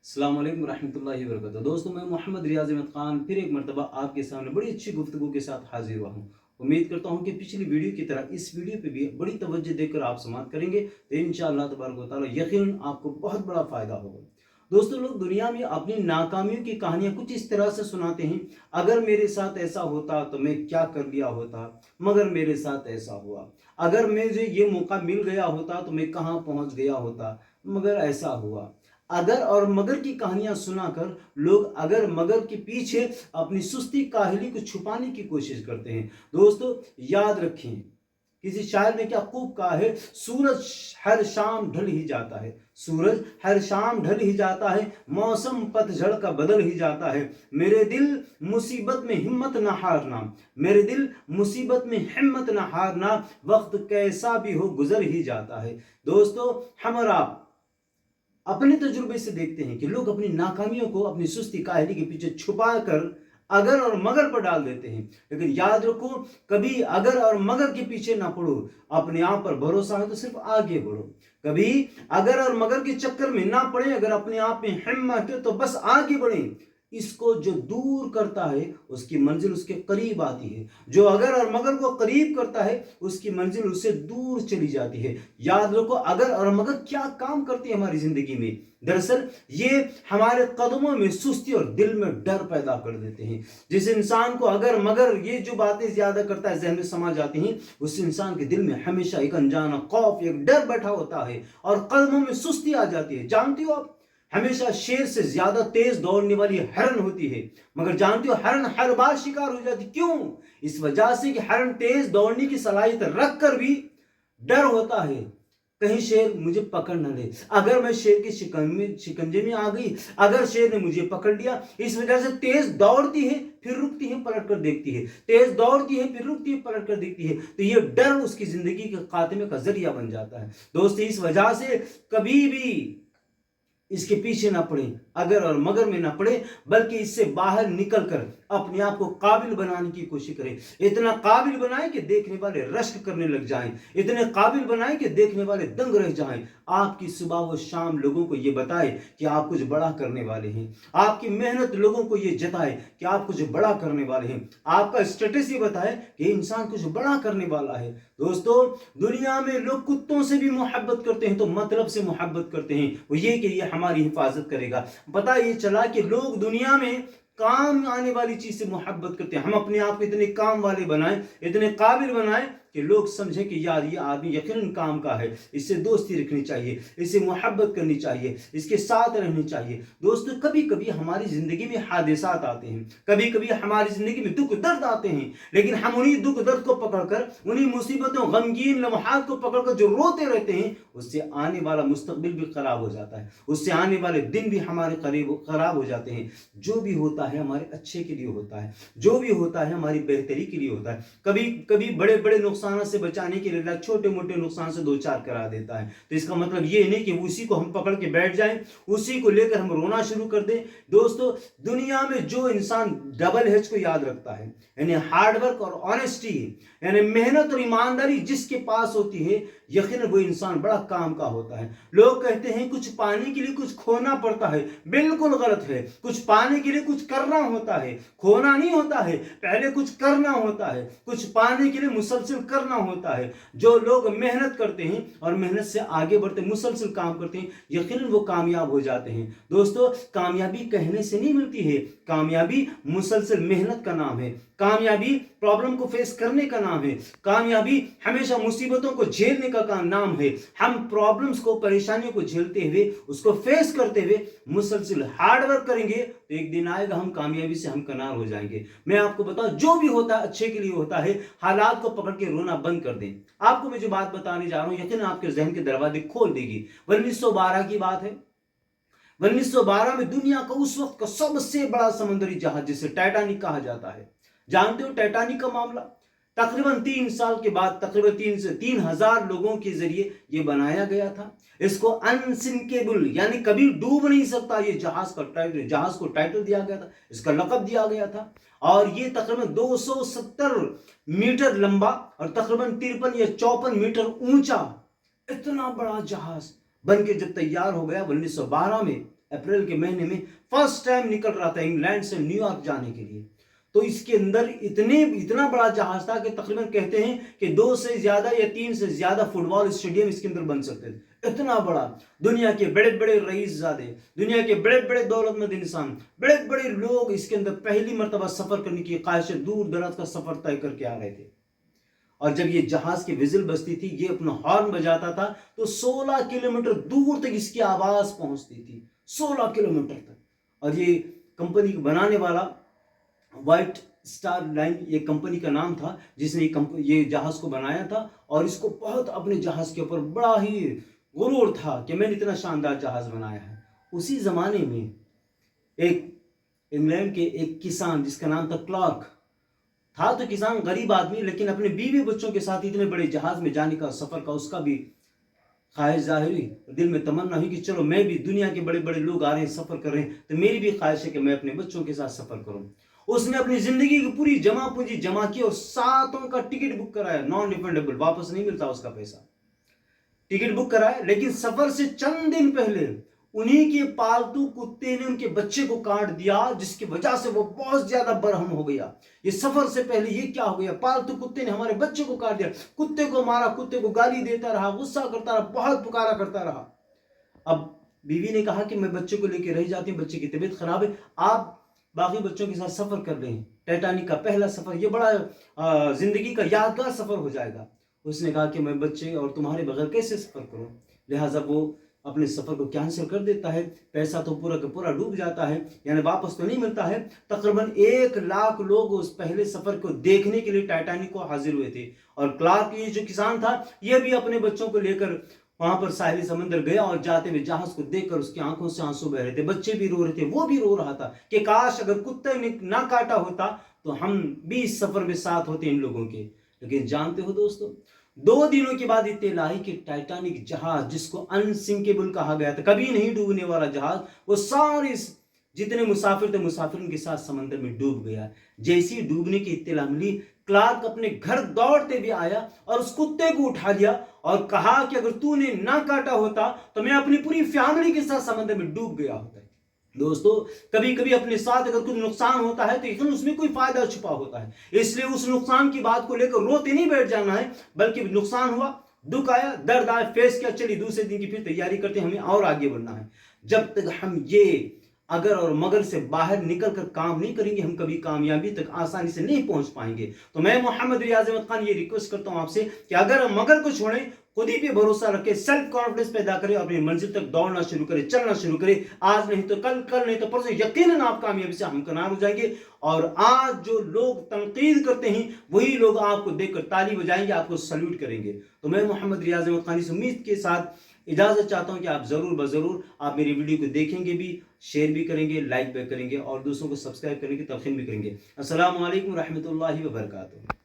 अस्सलाम वालेकुम रहमतुल्लाहि व बरकातहू। दोस्तों, मैं मोहम्मद रियाज अहमद खान फिर एक मरतबा आपके सामने बड़ी अच्छी गुफ्तगू के साथ हाजिर हुआ हूँ। उम्मीद करता हूँ कि पिछली वीडियो की तरह इस वीडियो पे भी बड़ी तवज्जो देकर आप समाअत करेंगे तो इंशाअल्लाह तबारक व तआला यकीनन आपको बहुत बड़ा फ़ायदा होगा। दोस्तों, लोग दुनिया में अपनी नाकामियों की कहानियां कुछ इस तरह से सुनाते हैं। अगर मेरे साथ ऐसा होता तो मैं क्या कर लिया होता, मगर मेरे साथ ऐसा हुआ। अगर मुझे ये मौका मिल गया होता तो मैं कहाँ पहुंच गया होता, मगर ऐसा हुआ। अगर और मगर की कहानियां सुनाकर लोग अगर मगर के पीछे अपनी सुस्ती काहली को छुपाने की कोशिश करते हैं। दोस्तों, याद रखें, किसी शायर ने क्या खूब कहा है, सूरज हर शाम ढल ही जाता है, सूरज हर शाम ढल ही जाता है, मौसम पतझड़ का बदल ही जाता है। मेरे दिल मुसीबत में हिम्मत न हारना, मेरे दिल मुसीबत में हिम्मत न हारना, वक्त कैसा भी हो गुजर ही जाता है। दोस्तों, हम और आप अपने तजुर्बे से देखते हैं कि लोग अपनी नाकामियों को अपनी सुस्ती काहली के पीछे छुपा कर अगर और मगर पर डाल देते हैं। लेकिन याद रखो, कभी अगर और मगर के पीछे ना पड़ो, अपने आप पर भरोसा है तो सिर्फ आगे बढ़ो। कभी अगर और मगर के चक्कर में ना पड़े, अगर अपने आप में हिम्मत है तो बस आगे बढ़े। इसको जो दूर करता है उसकी मंजिल उसके करीब आती है, जो अगर और मगर को करीब करता है उसकी मंजिल उससे दूर चली जाती है। याद रखो, अगर और मगर क्या काम करती है हमारी जिंदगी में। दरअसल ये हमारे कदमों में सुस्ती और दिल में डर पैदा कर देते हैं। जिस इंसान को अगर मगर ये जो बातें ज्यादा करता है जहन में समा जाती हैं, उस इंसान के दिल में हमेशा एक अनजाना खौफ, एक डर बैठा होता है और कदमों में सुस्ती आ जाती है। जानती हो आप, हमेशा शेर से ज्यादा तेज दौड़ने वाली हरन होती है, मगर जानती हो हरन हर बार शिकार हो जाती। क्यों? इस वजह से कि हरन तेज दौड़ने की सलाहियत रख कर भी डर होता है, कहीं शेर मुझे पकड़ न ले। अगर मैं शेर के शिकंजे में आ गई, अगर शेर ने मुझे पकड़ लिया, इस वजह से तेज दौड़ती है फिर रुकती है, पलट कर देखती है, तेज दौड़ती है फिर रुकती है, पलट कर देखती है। तो ये डर उसकी जिंदगी के खात्मे का जरिया बन जाता है। दोस्तों, इस वजह से कभी भी इसके पीछे ना पड़े, अगर और मगर में ना पड़े, बल्कि इससे बाहर निकलकर अपने आप को काबिल बनाने की कोशिश करें। इतना काबिल बनाएं कि देखने वाले रश्क करने लग जाएं, इतने काबिल बनाएं कि देखने वाले दंग रह जाएं। आपकी सुबह व शाम लोगों को ये बताए कि आप कुछ बड़ा करने वाले हैं, आपकी मेहनत लोगों को ये जताए कि आप कुछ बड़ा करने वाले हैं, आपका स्टेटस ये बताए कि इंसान कुछ बड़ा करने वाला है। दोस्तों, दुनिया में लोग कुत्तों से भी मोहब्बत करते हैं तो मतलब से मोहब्बत करते हैं, वो ये कि ये हमारी हिफाजत करेगा। पता ये चला कि लोग दुनिया में काम आने वाली चीज से मोहब्बत करते हैं। हम अपने आप को इतने काम वाले बनाएं, इतने काबिल बनाएं कि लोग समझे कि यार ये आदमी यकीनन काम का है, इससे दोस्ती रखनी चाहिए, इससे मोहब्बत करनी चाहिए, इसके साथ रहनी चाहिए। दोस्तों, कभी कभी हमारी जिंदगी में हादसात आते हैं, कभी कभी हमारी जिंदगी में दुख दर्द आते हैं, लेकिन हम उन्हीं दुख दर्द को पकड़कर, उन्हीं मुसीबतों गमगीन लम्हात को पकड़कर जो रोते रहते हैं, उससे आने वाला मुस्तकबिल भी खराब हो जाता है, उससे आने वाले दिन भी हमारे खराब हो जाते हैं। जो भी होता है हमारे अच्छे के लिए होता है, जो भी होता है हमारी बेहतरी के लिए होता है। कभी कभी बड़े बड़े नुकसान से बचाने के लिए छोटे मोटे नुकसान से दो चार करा देता है। तो इसका मतलब ये नहीं कि उसी को हम पकड़ के बैठ जाएं, उसी को लेकर हम रोना शुरू कर दें। दोस्तों, दुनिया में जो इंसान डबल एच को याद रखता है, यानी हार्डवर्क और ऑनेस्टी, यानी मेहनत और ईमानदारी जिसके पास होती है, यकीन वो इंसान बड़ा काम का होता है। लोग कहते हैं कुछ पाने के लिए कुछ खोना पड़ता है, बिल्कुल गलत है। कुछ पाने के लिए कुछ करना होता है, खोना नहीं होता है। पहले कुछ करना होता है, कुछ पाने के लिए मुसलसल करना होता है। जो लोग मेहनत करते हैं और मेहनत से आगे बढ़ते, मुसलसल काम करते हैं, यकीनन वो कामयाब हो जाते हैं। दोस्तों, कामयाबी कहने से नहीं मिलती है, कामयाबी मुसलसल मेहनत का नाम है, कामयाबी प्रॉब्लम को फेस करने का नाम है, कामयाबी हमेशा मुसीबतों को झेलने का नाम है। हम प्रॉब्लम्स को, परेशानियों को झेलते हुए, उसको फेस करते हुए मुसलसल हार्ड वर्क करेंगे तो एक दिन आएगा हम कामयाबी से हम कनार हो जाएंगे। मैं आपको बताऊं, जो भी होता है अच्छे के लिए होता है। हालात को पकड़ के रोना बंद कर दें। आपको मैं जो बात बताने जा रहा हूं, यकीन आपके जहन के दरवाजे खोल देगी। 1912 की बात है। 1912 में दुनिया का उस वक्त का सबसे बड़ा समुद्री जहाज, जिसे टाइटैनिक कहा जाता है, जानते हो टाइटैनिक का मामला? तकरीबन 3 साल के बाद तकरीबन 3 से 3 हजार लोगों के जरिए यह बनाया गया था। इसको अनसिंकेबल, यानी कभी डूब नहीं सकता, ये जहाज को टाइटल दिया गया था, इसका लकब दिया गया था। और ये तकरीबन 270 मीटर लंबा और तकरीबन 53 या 54 मीटर ऊंचा, इतना बड़ा जहाज बन के जब तैयार हो गया 1912 में, अप्रैल के महीने में फर्स्ट टाइम निकल रहा था इंग्लैंड से न्यूयॉर्क जाने के लिए। तो इसके अंदर इतना बड़ा जहाज था कि तकरीबन कहते हैं कि 2 से ज्यादा या 3 से ज्यादा फुटबॉल स्टेडियम इसके अंदर बन सकते थे, इतना बड़ा। दुनिया के बड़े बड़े रईसजादे, दुनिया के बड़े बड़े दौलतमंद इंसान, बड़े बड़े लोग इसके अंदर पहली मर्तबा सफर करने की ख्वाहिश से दूर दराज का सफर तय करके आ रहे थे। और जब ये जहाज की विजिल बजती थी, ये अपना हॉर्न बजाता था, तो 16 किलोमीटर दूर तक इसकी आवाज पहुंचती थी, 16 किलोमीटर तक। और ये कंपनी बनाने वाला व्हाइट स्टार लाइन, ये कंपनी का नाम था जिसने ये जहाज को बनाया था। और इसको बहुत अपने जहाज के ऊपर बड़ा ही गुरूर था कि मैंने इतना शानदार जहाज बनाया है। उसी जमाने में एक इंग्लैंड के एक किसान जिसका नाम था क्लार्क था, तो किसान गरीब आदमी, लेकिन अपने बीवी बच्चों के साथ इतने बड़े जहाज में जाने का, सफर का उसका भी ख्वाहिश जाहिर हुई, दिल में तमन्ना हुई कि चलो मैं भी, दुनिया के बड़े बड़े लोग आ रहे हैं, सफर कर रहे हैं, तो मेरी भी ख्वाहिश है कि मैं अपने बच्चों के साथ सफर करूं। उसने अपनी जिंदगी की पूरी जमा पूंजी जमा की और 7 का टिकट बुक कराया, नॉन रिफंडेबल, वापस नहीं मिलता उसका पैसा। टिकट बुक कराया, लेकिन सफर से चंद दिन पहले उन्हीं के पालतू कुत्ते ने उनके बच्चे को काट दिया, जिसकी वजह से वो बहुत ज्यादा बरहम हो गया। ये सफर से पहले ये क्या हो गया, पालतू कुत्ते ने हमारे बच्चे को काट दिया, कुत्ते को मारा, कुत्ते को गाली देता रहा, गुस्सा करता रहा, बहुत पुकारा करता रहा। अब बीवी ने कहा कि मैं बच्चे को लेकर रह जाती हूँ, बच्चे की तबीयत खराब है, आप बाकी बच्चों के साथ सफर कर रहे हैं, टाइटैनिक का पहला सफर, ये बड़ा जिंदगी का यादगार सफर हो जाएगा। उसने कहा कि मैं बच्चे और तुम्हारे बगैर कैसे सफर करूं, लिहाजा वो अपने सफर को कैंसिल कर देता है। पैसा तो पूरा का पूरा डूब जाता है, यानी वापस तो नहीं मिलता है। तकरीबन 1 लाख लोग उस पहले सफर को देखने के लिए टाइटैनिक को हाजिर हुए थे। और क्लार्क, ये जो किसान था, यह भी अपने बच्चों को लेकर वहां पर साहिली समंदर गया और जाते हुए जहाज को देखकर उसकी आंखों से आंसू बह रहे थे, बच्चे भी रो रहे थे, वो भी रो रहा था कि काश अगर कुत्ते ने ना काटा होता तो हम भी इस सफर में साथ होते इन लोगों के। लेकिन जानते हो दोस्तों, 2 दिनों के बाद इत्तेला आई कि टाइटैनिक जहाज, जिसको अनसिंकेबल कहा गया था, कभी नहीं डूबने वाला जहाज, वो सारे जितने मुसाफिर थे मुसाफिरों के साथ समंदर में डूब गया। जैसी डूबने की इत्तेला मिली, क्लार्क अपने घर दौड़ते भी आया और उस कुत्ते को उठा लिया और कहा कि अगर तूने ना काटा होता तो मैं अपनी पूरी फैमिली के साथ समंदर में डूब गया होता। दोस्तों, कभी कभी अपने साथ अगर कुछ नुकसान होता है तो यकीन उसमें कोई फायदा छुपा होता है, इसलिए उस नुकसान की बात को लेकर रोते नहीं बैठ जाना है, बल्कि नुकसान हुआ, दुख आया, दर्द आया, फेस किया, चलिए दूसरे दिन की फिर तैयारी करते हैं, हमें और आगे बढ़ना है। जब तक हम ये अगर और मगर से बाहर निकल कर काम नहीं करेंगे, हम कभी कामयाबी तक आसानी से नहीं पहुंच पाएंगे। तो मैं मोहम्मद रियाज अहमद खान ये रिक्वेस्ट करता हूं आपसे कि अगर हम मगर को छोड़ें, खुद ही पे भरोसा रखें, सेल्फ कॉन्फिडेंस पैदा करें, अपनी मंजिल तक दौड़ना शुरू करें, चलना शुरू करें। आज नहीं तो कल, कल नहीं तो परसों, यकीनन आप कामयाबी से हमकनार हो जाएंगे। और आज जो लोग तनकीद करते हैं, वही लोग आपको देखकर ताली बजाएंगे, आपको सल्यूट करेंगे। तो मैं मोहम्मद रियाज अहमद खान इस उम्मीद के साथ इजाजत चाहता हूं कि आप जरूर बजरूर आप मेरी वीडियो को देखेंगे भी, शेयर भी करेंगे, लाइक भी करेंगे और दूसरों को सब्सक्राइब करने की तलकीन भी करेंगे। अस्सलाम वालेकुम रहमतुल्लाहि व बरकातुहू।